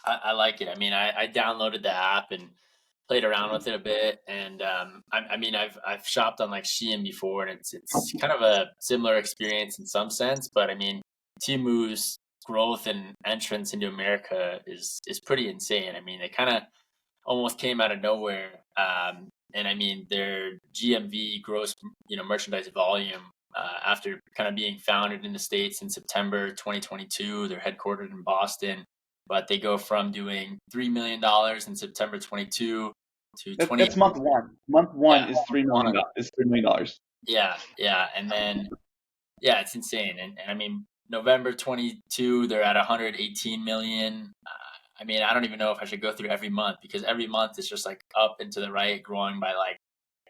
I like it. I mean, I downloaded the app and played around with it a bit, and I mean, I've shopped on like Shein before, and it's kind of a similar experience in some sense. But I mean, Temu's growth and entrance into America is pretty insane. I mean, they kind of almost came out of nowhere. And I mean, their GMV, gross, merchandise volume, after kind of being founded in the States in September 2022, they're headquartered in Boston, but they go from doing $3 million in September 22 to 28. That's month one. Month Yeah, one is one. $3 million. Yeah, yeah, and then yeah, it's insane. And I mean, November 22, they're at 118 million. I mean, I don't even know if I should go through every month because every month is just like up and to the right, growing by like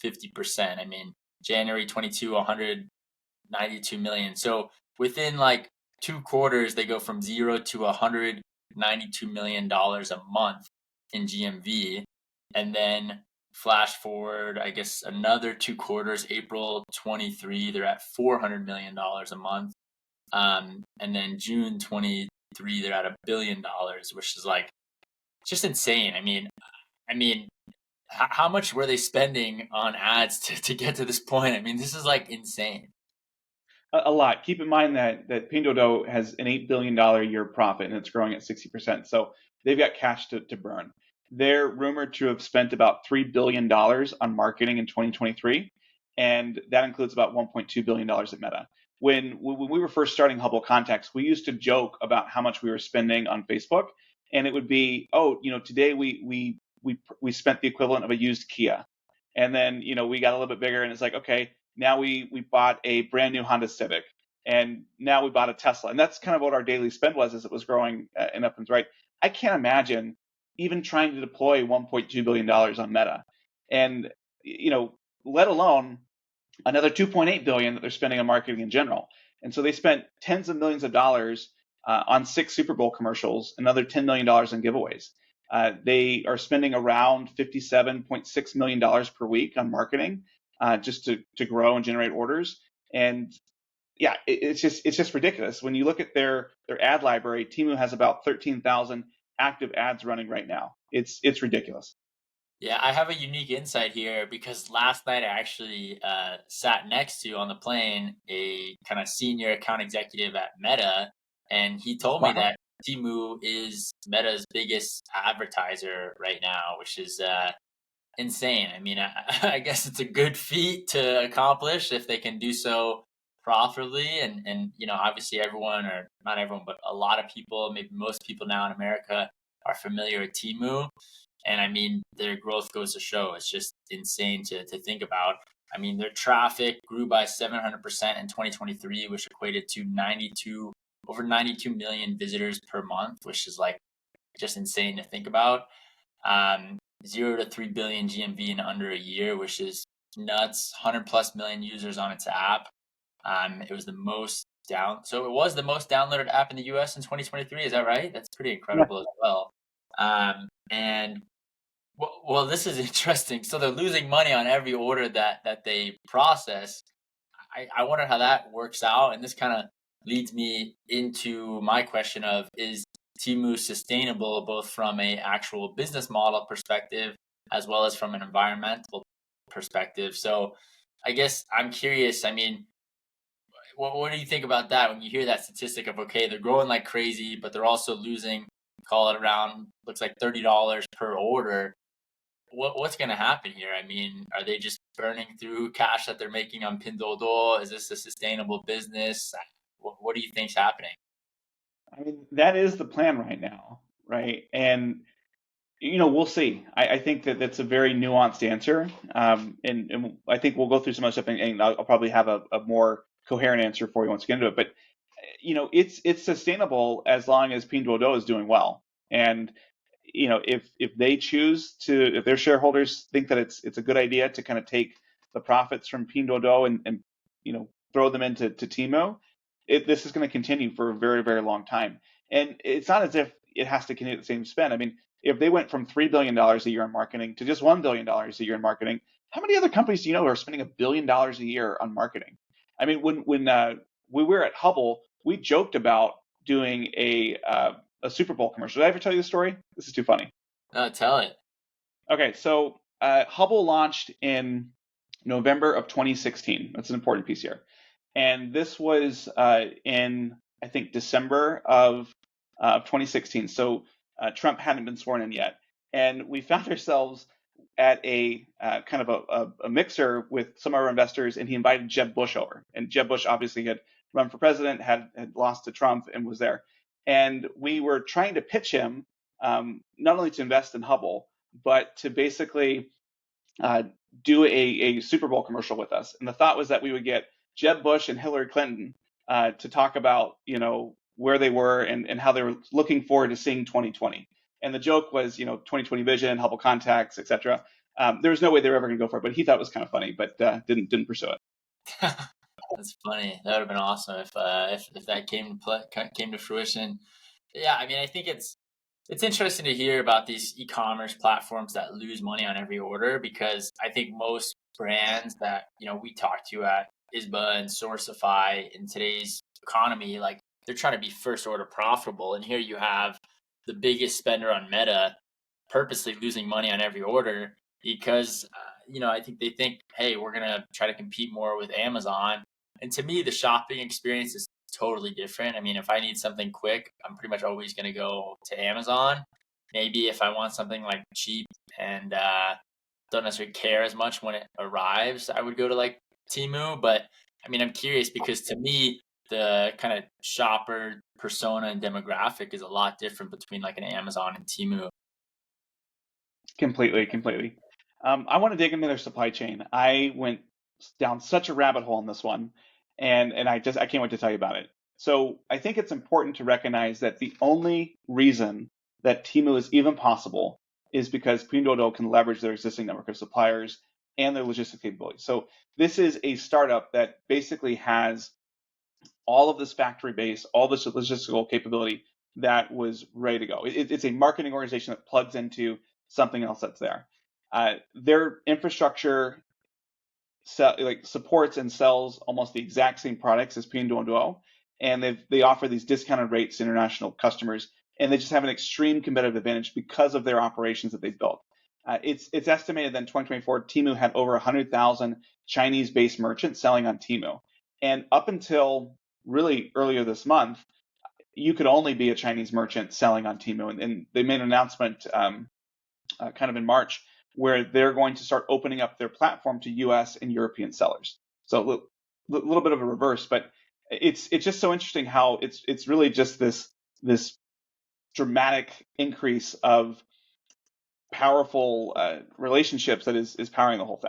50%. I mean, January 22, 192 million. So within like 2 quarters, they go from zero to $192 million a month in GMV. And then flash forward, I guess, another 2 quarters, April 23, they're at $400 million a month. And then June 23, they're at $1 billion, which is like just insane. I mean, how much were they spending on ads to get to this point? I mean, this is like insane. A lot. Keep in mind that Pinduoduo has an $8 billion a year profit and it's growing at 60%. So they've got cash to burn. They're rumored to have spent about $3 billion on marketing in 2023, and that includes about $1.2 billion at Meta. When we were first starting Hubble Context, we used to joke about how much we were spending on Facebook, and it would be, oh, today we spent the equivalent of a used Kia, and then we got a little bit bigger, and it's like, okay, now we bought a brand new Honda Civic, and now we bought a Tesla, and that's kind of what our daily spend was as it was growing and up and right. I can't imagine even trying to deploy $1.2 billion on Meta, and let alone another 2.8 billion that they're spending on marketing in general. And so they spent tens of millions of dollars on 6 Super Bowl commercials, another $10 million in giveaways. They are spending around $57.6 million per week on marketing, just to grow and generate orders. And yeah, it's just ridiculous. When you look at their ad library, Temu has about 13,000 active ads running right now. It's ridiculous. Yeah, I have a unique insight here because last night I actually sat next to on the plane a kind of senior account executive at Meta, and he told me Wow. that Temu is Meta's biggest advertiser right now, which is insane. I mean, I guess it's a good feat to accomplish if they can do so profitably. And obviously everyone, or not everyone, but a lot of people, maybe most people now in America, are familiar with Temu. And I mean, their growth goes to show. It's just insane to think about. I mean, their traffic grew by 700% in 2023, which equated to over 92 million visitors per month, which is like just insane to think about. 0 to 3 billion GMV in under a year, which is nuts. 100 plus million users on its app. It was the most so it was the most downloaded app in the US in 2023. Is that right? That's pretty Yeah. incredible as well. And well, this is interesting. So they're losing money on every order that they process. I wonder how that works out, and this kind of leads me into my question of, is Temu sustainable both from a actual business model perspective as well as from an environmental perspective? So I guess I'm curious. I mean, what do you think about that when you hear that statistic of, okay, they're growing like crazy, but they're also losing, call it around, looks like $30 per order. What's going to happen here? I mean, are they just burning through cash that they're making on Pinduoduo? Is this a sustainable business? What do you think's happening? I mean, that is the plan right now, right? And we'll see. I think that that's a very nuanced answer, and I think we'll go through some other stuff, and I'll probably have a more coherent answer for you once we get into it. But it's sustainable as long as Pinduoduo is doing well, and if they choose to, if their shareholders think that it's a good idea to kind of take the profits from Pinduoduo and throw them into Temu, this is going to continue for a very, very long time. And it's not as if it has to continue the same spend. I mean, if they went from $3 billion a year in marketing to just $1 billion a year in marketing, how many other companies do you know who are spending $1 billion a year on marketing? I mean, when we were at Hubble, we joked about doing a Super Bowl commercial. Did I ever tell you the story? This is too funny. No, tell it. Okay, so Hubble launched in November of 2016. That's an important piece here. And this was in, I think, December of 2016. So Trump hadn't been sworn in yet. And we found ourselves at a kind of a mixer with some of our investors, and he invited Jeb Bush over. And Jeb Bush obviously had run for president, had lost to Trump, and was there. And we were trying to pitch him not only to invest in Hubble, but to basically do a Super Bowl commercial with us. And the thought was that we would get Jeb Bush and Hillary Clinton to talk about, where they were and how they were looking forward to seeing 2020. And the joke was, 2020 vision, Hubble contacts, etc. There was no way they were ever going to go for it, but he thought it was kind of funny, but didn't pursue it. That's funny. That would have been awesome if that came to fruition. Yeah, I mean, I think it's interesting to hear about these e-commerce platforms that lose money on every order, because I think most brands that we talk to at ISBA and Sourcify in today's economy, like, they're trying to be first order profitable, and here you have the biggest spender on Meta purposely losing money on every order because I think they think, hey, we're gonna try to compete more with Amazon. And to me, the shopping experience is totally different. I mean, if I need something quick, I'm pretty much always going to go to Amazon. Maybe if I want something like cheap and don't necessarily care as much when it arrives, I would go to like Temu. But I mean, I'm curious because to me, the kind of shopper persona and demographic is a lot different between like an Amazon and Temu. Completely. I want to dig into their supply chain. I went down such a rabbit hole in this one, and I can't wait to tell you about it. So I think it's important to recognize that the only reason that Temu is even possible is because Pinduoduo can leverage their existing network of suppliers and their logistics capabilities. So this is a startup that basically has all of this factory base, all this logistical capability that was ready to go. It's a marketing organization that plugs into something else that's there. Their infrastructure supports and sells almost the exact same products as Pinduoduo, and they offer these discounted rates to international customers, and they just have an extreme competitive advantage because of their operations that they've built. It's estimated that in 2024, Temu had over 100,000 Chinese-based merchants selling on Temu, and up until really earlier this month, you could only be a Chinese merchant selling on Temu, and they made an announcement kind of in March where they're going to start opening up their platform to U.S. and European sellers. So a little bit of a reverse, but it's just so interesting how it's really just this dramatic increase of powerful relationships that is powering the whole thing.